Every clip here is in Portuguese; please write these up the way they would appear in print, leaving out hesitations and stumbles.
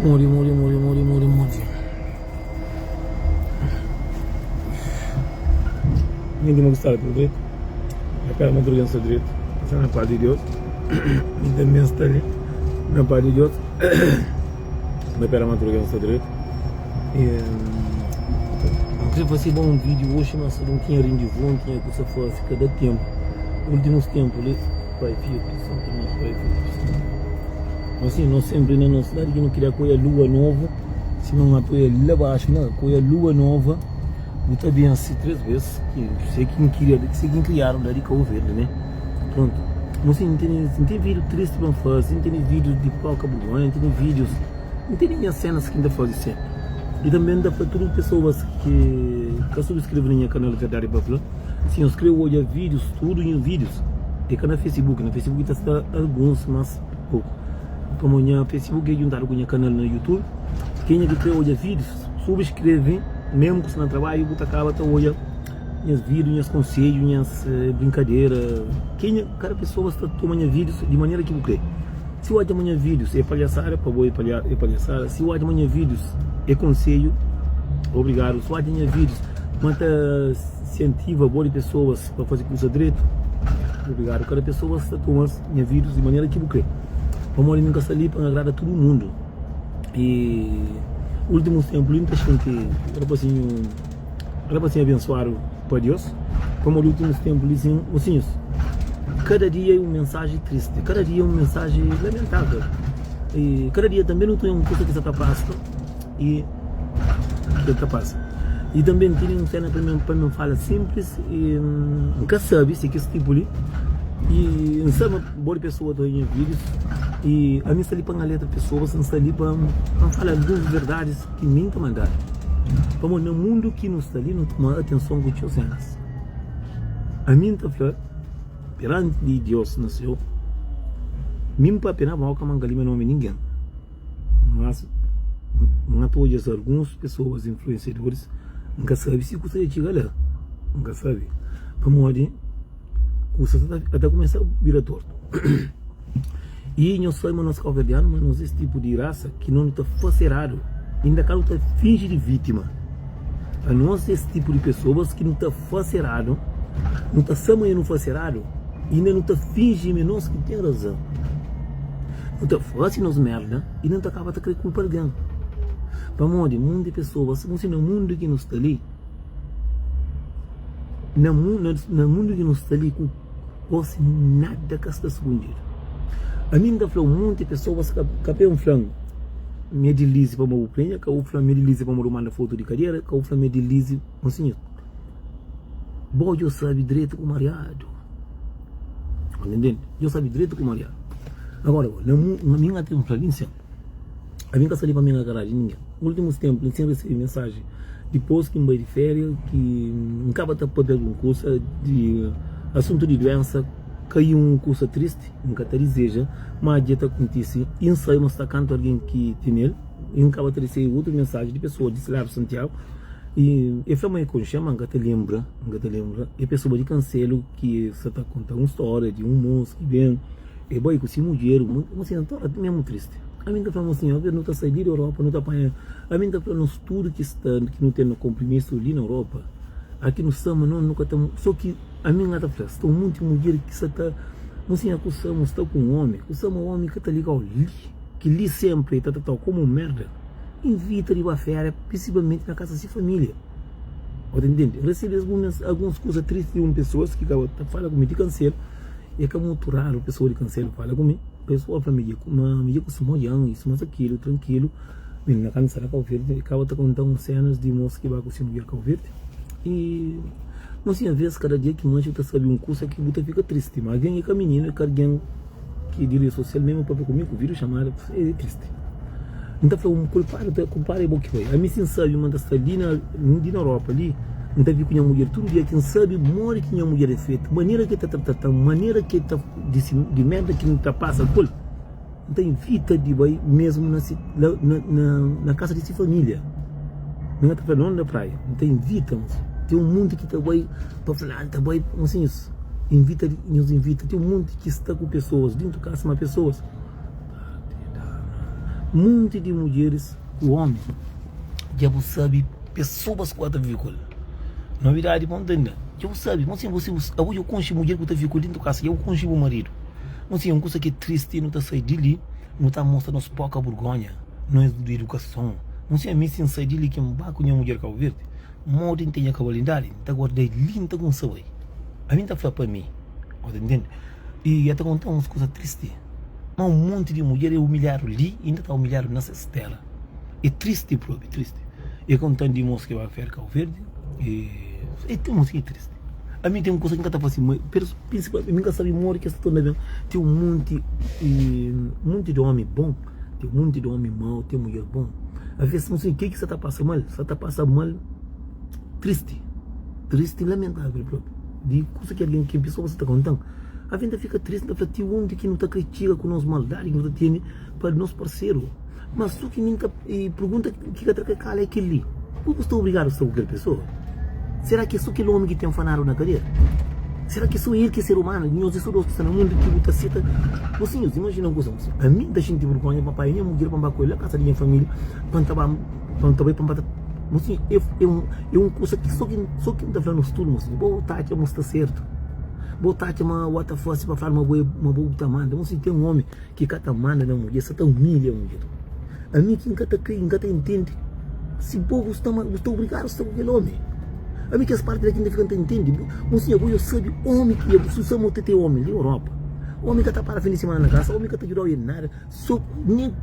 Mori. Ninguém me gostava do direito. A cara madrugada do direito. Essa é a parte de Deus. Ninguém está ali. Na parte de Deus. A cara madrugada do direito. Se fosse bom um vídeo hoje, mas não tinha rendezvous, não tinha coisa fosse cada tempo. Últimos tempos, ali, pai, filho, assim, nós sempre na nossa cidade que não queria coisa lua nova, se não apoia lá abaixo, não, coisa lua nova, muito bem assim 3 vezes, que sei quem queria, sei quem criaram daí com o verde, né? Pronto. Mas assim, não tem vídeo triste para fazer, não tem vídeos de pau cabulão, não tem vídeos, não tem minhas cenas que ainda fazem sempre. E também dá para todas as pessoas que subscrevem no meu canal Verdade Buffalo. Sim, eu escrevo hoje vídeos, tudo em vídeos. E cá na Facebook está alguns, mas pouco. Como no Facebook é juntado com o canal no YouTube. Quem é que quer hoje vídeos, subscreve, mesmo que você não trabalha, você acaba até hoje minhas vídeos, minhas conselhos, minhas brincadeiras. Cada pessoa está tomando vídeos de maneira que você quer. Se eu amanhã vídeos é palhaçada, é palhaçada. Se eu amanhã vídeos é conselho, obrigado. Se eu amanhã vídeos manta incentiva boas pessoas para fazer curso de direito, obrigado. Cada pessoa está tomando minha vídeos de maneira que eu quer. Vamos ali nunca está ali para agradar todo mundo. E últimos tempos, muita gente era para ser abençoado por Deus. Como nos últimos tempos, assim, cada dia é uma mensagem triste, cada dia é uma mensagem lamentável. E cada dia também não tem uma coisa que está passando e que está passando. E também tem uma cena para mim falar simples e nunca sabe se que esse tipo ali. E não sabe boa pessoa do em vídeos e a mim está ali para a letra pessoas, não está ali para falar duas verdades que me estão mandando. Vamos no mundo que não está ali, não toma atenção com os cenas. A mim está falando perante de Deus nasceu, mesmo para pena mal que mangali meu nome ninguém, mas não todas algumas pessoas influenciadores nunca sabe se você chega lá, nunca sabe, para morrer, você até começar a virar torto. E nós somos nós calverdianos, mas nós esse tipo de raça que não está facerado, ainda que não está finge de vítima. A nós esse tipo de pessoas que não está facerado, não está samando facerado. E ainda não está fingindo nós que tem razão. Não está fazendo nos merda e não está acaba de querer culpar alguém. Para onde mundo de pessoas, não sei no mundo que nos está ali, no mundo que nos está ali, com nada que está escondido. A mim ainda falou um monte de pessoas que tem um flanco, me deslize para uma Ucrânia, que o flanco me deslize para uma mandar foto de carreira, que o flanco me deslize, assim, bom, eu sabe direito com o mariado. Entendendo? Eu sabia direito como Maria. Agora, na minha transparência, a minha casa ali para minha garagem, últimos tempos, eu sempre recebi mensagem depois que me de férias, que acaba de poder um curso de assunto de doença, caiu um curso triste, nunca te deseja, mas a dieta acontece, e ensaio, mas está canto alguém que tem ele, e acaba de receber outra mensagem de pessoa de Ceará Santiago. E eu falei com chama, nunca te lembra, e pessoa de cancelo que você está contando uma história de um moço que vem, e vai com esse mulher, assim, mesmo triste. A mim está falando assim, eu não está saindo da Europa, não está apanhando. A mim está falando tudo que não tem no compromisso ali na Europa, aqui no Sama, nunca está, só que a mim está falando, estou muito mulher que você está, não sei, que o Sama está com um homem, o Sama é um homem que está ligado ali, que ali sempre está como merda. Invita de uma férias, principalmente na casa de família. Entende? Recebe algumas coisas tristes de pessoas que falam comigo de cancelo, e é que é muito raro a pessoa de cancelo fala comigo. A pessoa fala comigo, isso molhão, isso, mas aquilo, tranquilo. Na cansada com o verde, acaba de contar uns cenas de moça que vai conseguir ver com o verde. E não sei, às vezes, cada dia que mancha, você sabe um curso que você fica triste, mas alguém é que a menina, que alguém que de rede social mesmo para comigo, o vírus chamado, é triste. Então foi um culpado é bom que foi. A mim sim sabe, uma das ali na Europa ali, então vi que a mulher todo dia quem sabe morre que a mulher é feita, maneira que está tratando, maneira que está de merda que não está passa por. Então evita de vai mesmo na casa de sua família. Não está falando da praia. Então evita, tem um mundo que está vai para falar, está vai assim isso. Nos invita, tem um mundo que está com pessoas dentro da casa, mas pessoas monte de mulheres, o homem, já você sabe, pessoas que estão vivendo. Novidade, não entende? Já você sabe, você eu conheço mulher que está vivendo dentro da casa, eu conheço o marido. Você é uma coisa que é triste, não está saindo dali, não está mostrando nos pouca vergonha, não é de educação. Você é mesmo sair dali que é um baco de uma mulher Cabo Verde, modo tem a cabalidade, está guardando linda com saber. A mim está falando para mim, entende? E até contar umas coisas tristes. Mas um monte de mulheres humilharam ali e ainda está humilhando nessa estela. É triste, próprio, é triste. E contando de moço que vai a Cabo Verde, e tem uma coisa triste. A mim tem uma coisa que nunca está fazendo, principalmente, eu nunca sabe morrer que essa toda bem. Tem um monte de homem bom, tem um monte de homem mau, tem mulher bom. Às vezes não sei o que você está passando mal, você está passando mal, triste e lamentável, próprio. De coisa que alguém, que pessoa você está contando. A vida fica triste, não tem onde que não está critica com nós maldade, que não tem para nós parceiro. Mas só que nunca pergunta que é aquele. Por que estou obrigado a estar com aquela pessoa? Será que é só aquele homem que tem um fanário na cadeira? Será que é só ele que é ser humano? Nós estamos no mundo que está cita. Você imagina uma coisa, a mim da gente vergonha, papai, minha mulher para baixo, a casa da minha família, para trabalhar, assim, é uma coisa que só quem está falando no estudo, assim, boa tarde, mas está certo. Boa tarde, mas o outro fosse para falar uma boa tamanda. Você tem um homem que cata manda da mulher, você está humilha a mulher. A mim que nunca entende. Se o povo está obrigado a estar com aquele homem. A mim que as partes daqui ainda ficam entende. Você eu sabe homem que é, se chama o homem na Europa. Homem que está para fim de semana na casa, homem que está jurando em nada, só nem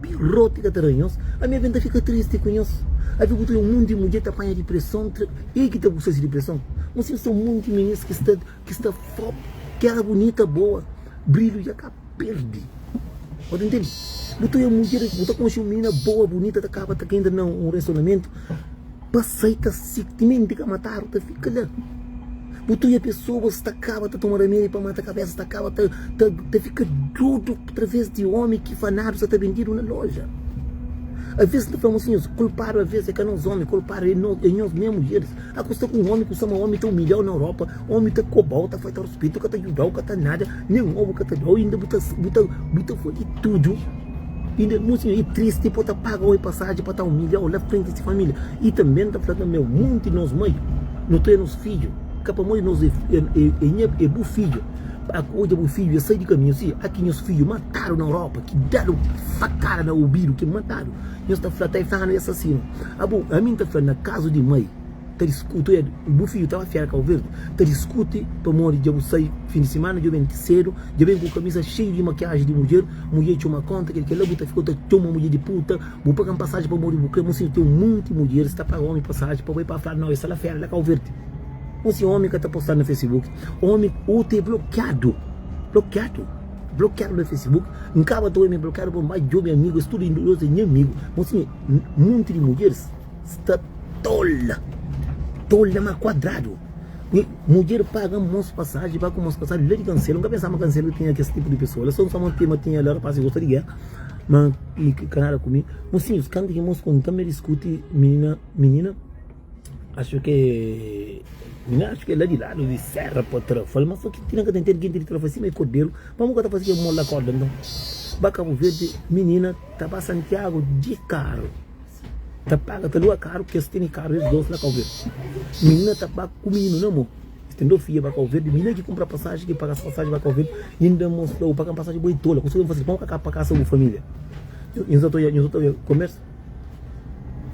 pirote que está ranhoso. A minha venda fica triste com isso. Aí eu boto um monte de mulher que apanha depressão, e que está com de depressão. Você são um monte de meninas que está foda, que era bonita, boa, brilho e acaba perde. Pode entender? Botou uma mulher, botou com uma menina boa, bonita, acaba ainda num relacionamento, passeita simplesmente que mataram, fica lá. Botou a pessoa, está acaba, está tomando remédio para matar a cabeça, está acaba, fica tudo através de homem que fanaram, está vendido na loja. Às vezes não falamos assim, culparam às vezes é que nós homens, culparam em nós mesmas mulheres. A custa com um homem, que chama homem, está 1 milhão na Europa, homem está cobal, está feito ao respeito, que está ajudado, que está nada, nem um ovo que está dado, ainda bota fora de tudo. Ainda não sei, é triste, pode pagar uma passagem para estar 1 milhão lá frente de família. E também está falando, meu, muito nós mãe, não tem nos filhos, capa mãe nós é bom filho. Hoje o filho sai de caminho assim, aqui os filhos mataram na Europa, que deram facada no ouvido, que mataram. Nós está falando é assassino. A mim está falando na casa de mãe, tá discute, o filho estava fiado com o verde, tá discute para morrer, já sai fim de semana, já vem cedo, já vem com camisa cheia de maquiagem de mulher tinha uma conta, que lá ficou uma mulher de puta, vou pagar passagem para morrer, porque você tem um monte de mulheres, está para homem passagem, para ir para falar, não, essa é a fera, lá com o verde. Esse homem que está postando no Facebook, homem ou te bloqueado no Facebook, acaba de me bloqueado por mais de meu amigo, estudo indioso meu amigo. Assim, um monte de mulheres está tola mas quadrado. E mulher paga umas passagens, paga umas passagens, ele cancela, nunca pensava que cancela tinha esse tipo de pessoa. Ela só um tema tinha lá para se gostar de guerra, mas e canara comigo. Mas sim, os cantos que nós contamos discute menina. Acho que lá de lado de serra para trafalgar, mas só que tinha que entender que ele trafa assim, é cordeiro, vamos que fazer uma mola corda então. Cabo Verde, menina, tá para Santiago de carro, tá paga pelo carro, que tem carro, eles dois lá Cabo Verde. Menina tá para com menino, não amor? Estendeu filha para Cabo Verde, menina que compra passagem, que paga as passagens para Cabo Verde, e ainda mostrou, paga passagem boa e tola, conseguiu fazer pão para casa da família. Eu estou comércio,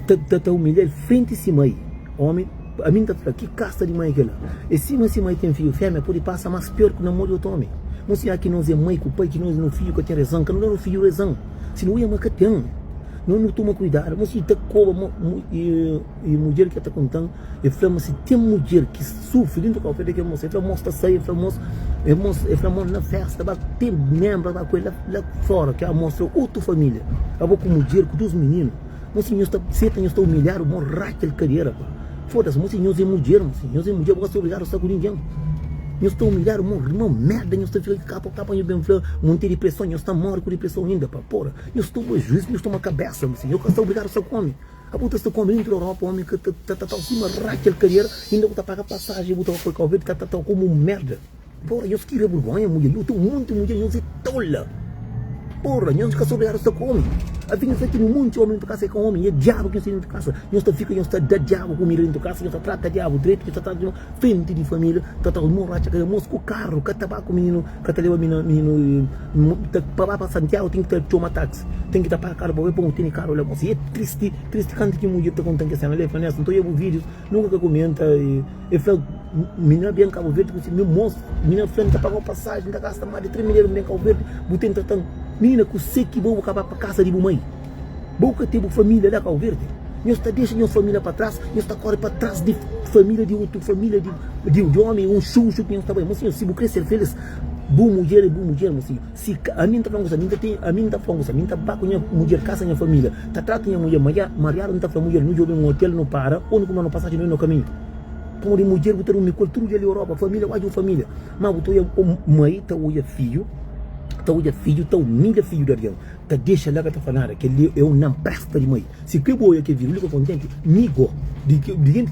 tá humilhar frente e cima aí. Homem, a mim está falando, que casta de mãe que ela. E se mãe tem filho fêmea, pode passar mais pior que o namoro do outro homem. Não sei que nós é mãe com o pai, que nós não filho que tem razão, que não é no filho razão. Se não é uma que tem, não toma cuidado. Mas se está com e mulher que está contando, e fala, se tem mulher que sofre dentro do café, que ela mostra sair, ela mostra na festa, tem membro da coisa lá fora, que ela mostra outra família. Ela vai com mulher, com 2 meninos. Mas se eu estou humilhado, morrer aquela carreira, foda-se, mas nós é mulher, eu gosto de obrigar a estar com ninguém. Eu estou humilhado, uma merda, eu estou ficando capa, eu bem falando, monte de depressão, eu estou morto com depressão ainda, porra. Eu estou no juízo, eu estou uma cabeça, eu estou obrigado a estar com homem. A puta está com dentro da Europa, homem que está acima, aquela carreira, ainda vou pagar passagem, vou para o Covid, está como merda. Porra, eu queria vergonha, mulher, eu estou muito mulher, eu sou tola. porra, nós fica sobre essa come. A vinha aqui no mundo, homem, em tua casa é com homem, é diabo que em tua casa. Nós fica, nós está diabo com mira em tua casa, nós trata diabo, direito, nós trata de frente de família, trata o morracha, que mosca o carro, que tabaco, menino, que leva menino, para Santiago, tem que ter uma táxi, tem que tapar carro, para ver como tem carro, olha, moça, e é triste quanto que mulher está contando que essa mulher faz, não estou eu vídeos, nunca que comenta, e falo, menina bem Cabo Verde, meu moço, menina frente, pagou passagem, da casa, mais de 3 milhões de Cabo Verde, botei tratando, menina, que sei que vou acabar para casa de mãe. Boca teve família lá Cabo Verde. Nós está deixando nossa família para trás, nós está correndo para trás de família de outra família de homem, um chucho que nós está bem. Mas se você crescer feliz, boa mulher, mocinho. Se a mim está falando, a mim está falando, a mim está com minha mulher, casa minha família, está tratando minha mulher, Maria não está falando mulher, não joga um hotel, não para, ou não na passagem no caminho. Então, de mulher, botar uma cultura de Europa, família, vai de família. Mas botou a mãe, está o filho. Está filho, está humilha filho da Ariel. Está deixa lá que está falando que ele é um não presta de mãe. Se que boia que vive, ele fica contente, amigo, de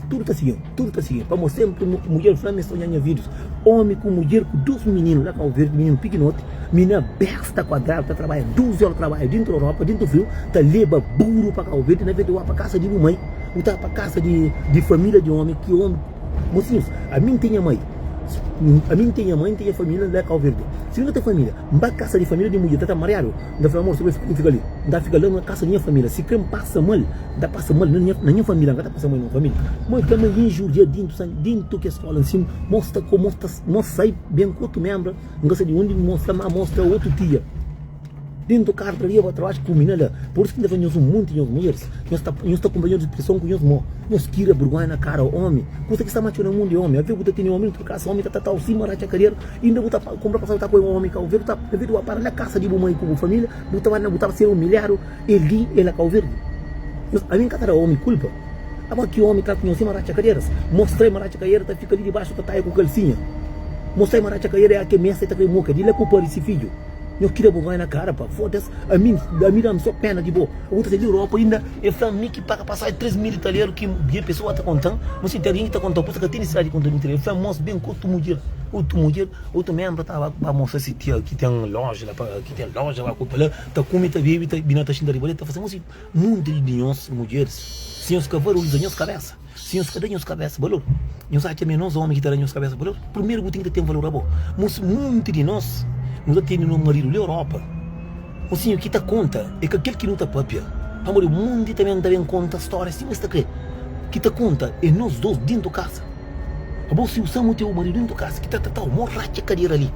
tudo está seguindo. Para mostrar que mulher flamenga estão ganhando vídeos. Homem com mulher, com 2 meninos lá, com o verde, menino pequenote, menina besta quadrada, está trabalhando 12 horas de trabalho dentro da Europa, dentro do frio, está leva burro para Cabo Verde, na vez de ir para casa de mãe, ou está para casa de família de homem, que homem, mocinhos, a mim tem a mãe. A mim tem a mãe, tem a família lá Cabo Verde. Se não tem família, vai casa de família de mulher, está mareado, ainda fala, amor, você fica ali, ainda fica lá na casa da minha família. Se quem passa mal, ainda passa mal na minha família, ainda passa mal na família. Mas também injuria dentro que a escola, assim, mostra sai bem quanto membro, gosta de onde mostra outro dia. Dentro do carro, para trabalhar com menina. Por isso que ainda vem um monte de mulheres. Nós estamos acompanhando de pressão com os mó. Nós queira vergonha na cara, homem. Coisa que está matando o mundo de homem. A ver que tem um homem na casa, homem está assim, marate a carreira. E ainda botar comprar passar com o homem, que ver está devido a parar na casa de mãe com a família, botar ser humilhado, ele é Cabo Verde. A mim cada homem culpa. Agora que o homem está com assim, marate a carreiras. Mostrei marate a carreira, fica ali debaixo, está com calcinha. Mostrei marate a carreira, é a que messa está com moca. Ele é culpa desse filho. Eu queria vergonha na cara, pá, foda-se, a mim dá só pena de boa. A outra da Europa ainda, é família que paga passagem 3 mil italianos, que a pessoa está contando, mas se tem alguém que está contando, porque tem necessidade de contar no interior, famoso bem com outro membro estava para mostrar se tinha, que tem loja lá, que tem loja lá, está comendo, está bebendo, está binata xinda de boleta, está fazendo assim, muito de nós, mulheres, senhores cavalos, nós cabeça. Senhores, cadê nós cabeça, valor? Nós achamos nós homens que estão nós cabeça, valor? Primeiro que tem que ter um valor a bom, mas muito de nós, não tem no marido da Europa. O senhor que está conta é que aquele que não está papia. Amor, o mundo também está bem conta a história. Assim, mas está que está conta é nós dois dentro da casa. A bom, se usamos o teu marido dentro da casa, que está o morracha cadeira ali,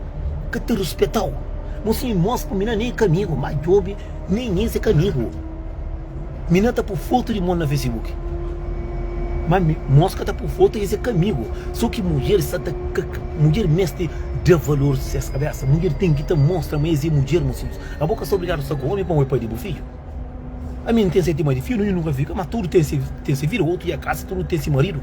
que te respeitou. Mas senhor, mostra para mim nem comigo, mas job, nem esse comigo. Mina está por foto de mão na Facebook. Mas mostra está por foto e esse comigo. Só que mulher mestre de valor se essa cabeça. Mulher tem que te mostrar, mas é mulher, mocinhos. A boca é obrigada só com o homem para o pai de filho. A mim não tem esse mais de filho, eu nunca fica, mas tudo tem esse filho, outro e a casa, tudo tem esse marido.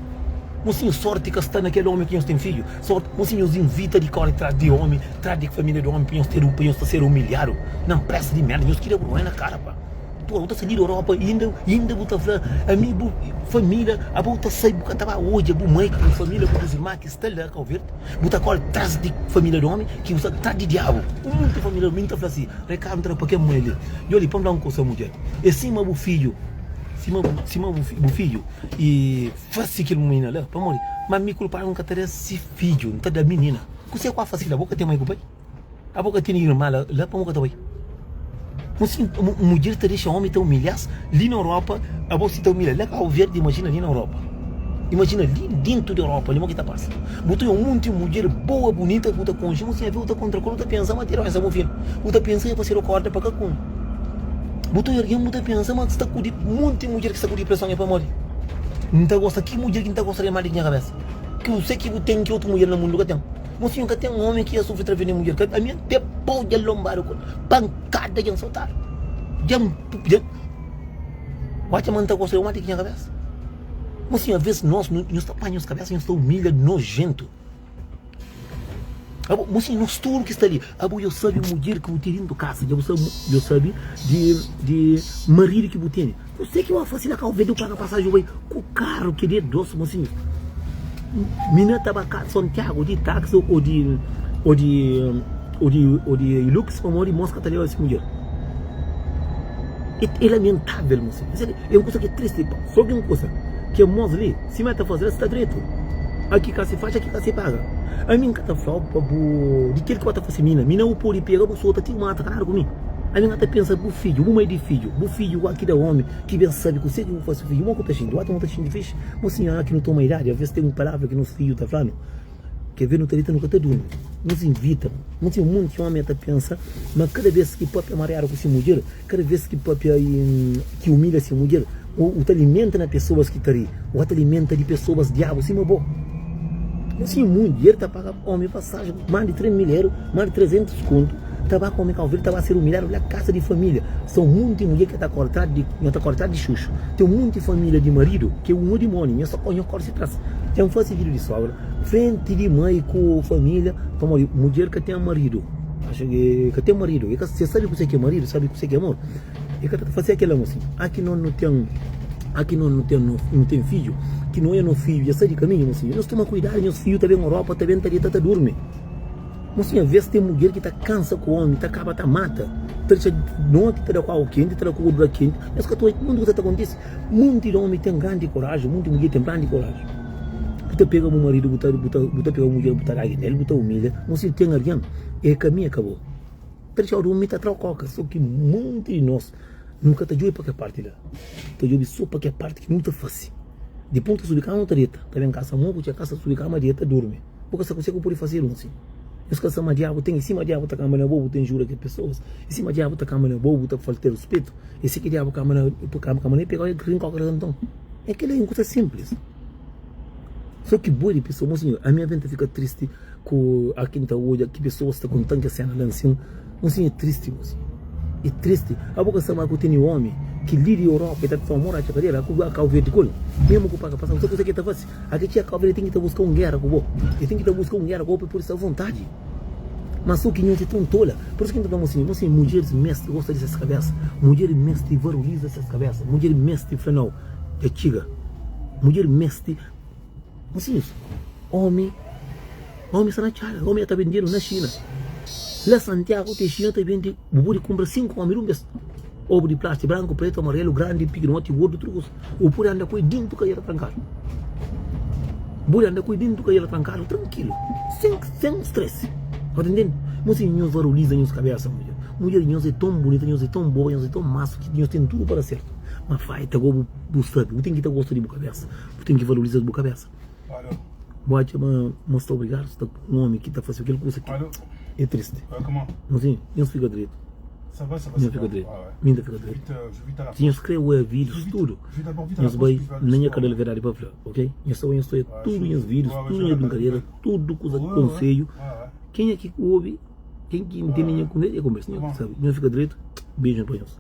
Mocinho, sorte que está naquele homem que nós tem filho. Sorte, mocinho, nos invita de correr atrás de homem, atrás de família de homem, para nós ser humilhado. Não pressa de merda, nós queremos vergonha na cara, pá. Tu a outra sair da Europa, ainda botar a minha família, a outra sair, porque estava hoje, a mãe, com a família, com os irmãos que estão lá, com o verde, botar corre atrás de família de homem, que está atrás de diabo. Muita família de homem está falando assim, recado para que a mãe ali. E olha, vamos dar um coisa a mulher. E cima o filho, o filho, e faz aquilo menina lá, para morrer. Mas me culparam nunca ter esse filho, não está da menina. Você qual faz a boca tem mãe com o pai? A boca tem irmã lá, para morrer também. Mas se a mulher te deixa homem te humilhar, ali na Europa, a você te humilha, lá Cabo Verde, imagina ali na Europa. Imagina ali dentro da Europa, ali o que está passando. Botou um monte de mulher boa, bonita, que está com gente, você vê, está contra a cor, está pensando, mas tirar essa filho. Está pensando, você não corta para cá com. Botou alguém, está pensando, mas está com um monte de mulher que está com depressão para morrer. Não está gostando, que mulher que não está gostando de mais de minha cabeça? Que eu sei que tem que outra mulher no mundo que tem. Mas nunca tem um homem que ia sofrer através de mulher. A minha até pau de lombar, pancada de soltar. Bate a manta com você, uma de minha cabeça. Mas assim, às vezes nós tapamos a cabeça, nós estamos humilha, nojento. Mas assim, nós tudo que está ali. Eu sabe mulher que eu tenho dentro da casa, eu sabe de marido que eu tenho. Eu sei que eu faço na calveira, eu pago a passagem com o carro que é doce, mas assim. Mina estava em Santiago de táxi ou de Lux para morrer mosca tá ali essa mulher. É lamentável, moço. É uma coisa que é triste. Só que uma coisa que é moço ali, se meta a fazer, está direito. Aqui que se faz, aqui que se paga. A mim que está falando de que ele que está fazendo mina o pode pegar, você outra tem mata, claro comigo. A mim até pensa pro filho, o mãe de filho, o filho aqui da homem, que bem sabe que você que faz o filho, uma coisa assim, outra coisa de fixe, mocinho aqui não toma idade, às vezes tem uma palavra que nos filhos está falando, quer ver no teleta nunca te dorme, nos invita, não tem um mundo que homem até pensa, mas cada vez que pode amarear com essa mulher, cada vez que pode que humilha essa mulher, o te alimenta na pessoas que está ali, o te alimenta de pessoas diabo, assim, bom. Assim, muito dinheiro está pagando homem passagem, mais de 3 mil euros, mais de 300 conto, estava com o calveiro, estava a ser humilhado, olha a casa de família. São muitas mulheres que está cortada de xuxo. Tem um monte de família de marido, que é um demônio, só corre se traz. Tem um fácil vídeo de sogra, frente de mãe com família, mulher que tem marido. Acho que tem marido, você sabe o que você é marido, sabe o que você é amor? E que fazer aquela mocinha, aqui não tem filho, que não é no filho, já sai de caminho, mocinha. Nós tomamos cuidado, meus filhos também na Europa, também tá dorme. Mocinha, às vezes tem mulher que tá cansa com o homem, tá acaba, tá mata. Não que tá com o quente, tá com o dura quente. Mas que todo mundo que acontece, muito homem tem grande coragem, muita mulher tem grande coragem. Você pega o marido, botar pega a mulher, botar água nele, botar humilha, mocinha tem alguém, é caminho acabou. Trecha o homem tá trococa, só que muito de nós nunca tá joio para que parte lá. Tá joio só para que parte que muito fácil. De ponta subir cama direita, tá vendo casa mongo, tinha casa subir cama direita dorme. Porque essa coisa que eu posso fazer assim. Os caras são diabo, tem em cima diabo tá cama na bobo, tem jura que pessoas. Em cima diabo tá cama na bobo, tá falta respeito. Esse que diabo cama na pegar e gringo qualquer então. É que é uma coisa simples. Só que boa de pessoa, mocinho, a minha venta fica triste com a quinta hoje, que pessoas estão com tanta cena lá em cima. Mocinho, é triste, mocinho. É triste. A boca sama que tem um homem que lida Europa e está a morar a cadeira, com a calveira de colo. Mesmo que o paga passar, você consegue estar fácil. Aqui tinha a calveira tem que estar buscando guerra com o ele tem que estar buscando guerra com o por essa vontade. Mas só que não é tão tola. Por isso que então mocinho, mulheres mestres gostam dessas cabeças. Mulheres mestres valorizam essas cabeças. Mulheres mestres frenal é tiga. Mulher mestre, mocinho, homem está na China, homem está vendendo na China. Lá Santiago, tem China, está vendendo, o buri compra 5 homens, ovo de plástico, branco, preto, amarelo, grande, pignote, gordo, trucos. O buri anda com dentro que ia trancar. O buri anda com dentro que ia trancar, tranquilo, sem estresse. Está entendendo? Mocinho, nós valorizam as cabeças, mulher. Mulher, nós é tão bonita, nós é tão boa, nós é tão massa, que nós tem tudo para certo. Mas vai, tá como buscar, você tem que estar gostando de boa cabeça, você tem que valorizar a boa cabeça. Pode mostrar obrigado, está um homem que está fazendo aquele coisa aqui. É triste. Não sim, não fica direito. Não fica direito. Ainda fica direito. Tinha escrever vídeos, tudo. Nós vai nem a cadela verdade para falar, ok? Eu só tudo em vídeos, tudo em brincadeira, tudo coisa conselho. Quem é que ouve, quem que entende minha conversa, sabe? Não fica direito. Beijo para nós.